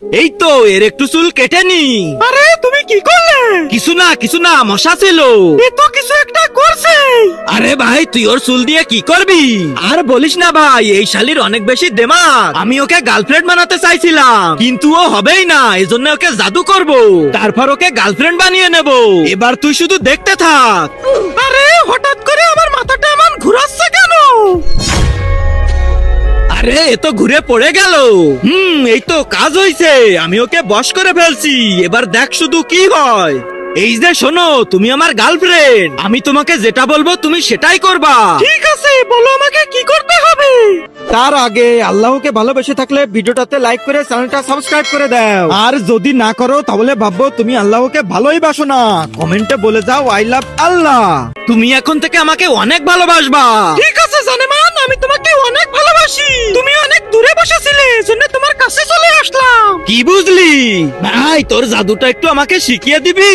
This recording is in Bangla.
এই তো এর একটু চুল কেটে নি। আরে তুমি কি করলে? কিছু না মশা ছিল। এ তো কিছু একটা করছে। আরে ভাই তুই ওর চুল দিয়ে কি করবি? আর বলিস না ভাই, এই শালির অনেক বেশি দেমাগ। আমি ওকে গার্লফ্রেন্ড বানাতে চাইছিলাম, কিন্তু ও হবেই না, এজন্য ওকে জাদু করব, তারপর ওকে গার্লফ্রেন্ড বানিয়ে নেব। এবার তুই শুধু দেখতে থাক। আরে হঠাৎ করে আমার মাথাটা এমন ঘুরাচ্ছে কেন? আরে এ তো ঘুরে পড়ে গেল। এই তো কাজ হইছে, আমি ওকে বশ করে ফেলছি। এবার দেখ শুধু কি হয়। এই যে শোনো, তুমি আমার গার্লফ্রেন্ড, আমি তোমাকে যেটা বলবো তুমি সেটাই করবা। ঠিক আছে, বলো আমাকে কি করতে হবে। তার আগে আল্লাহকে ভালোবেসে থাকলে ভিডিওটাতে লাইক করে চ্যানেলটা সাবস্ক্রাইব করে দাও। আর যদি না করো তাহলে ভাববো তুমি আল্লাহকে ভালোই বাসো না। কমেন্টে বলে যাও আই লাভ আল্লাহ। তুমি এখন থেকে আমাকে অনেক ভালোবাসবা। ঠিক আছে জানেমান, আমি তোমাকে অনেক ভালোবাসি। তুমি অনেক দূরে বসেছিলে, এজন্য তোমার কাছে চলে আসলাম। কি বুঝলি ভাই? তোর জাদুটা একটু আমাকে শিখিয়ে দিবি?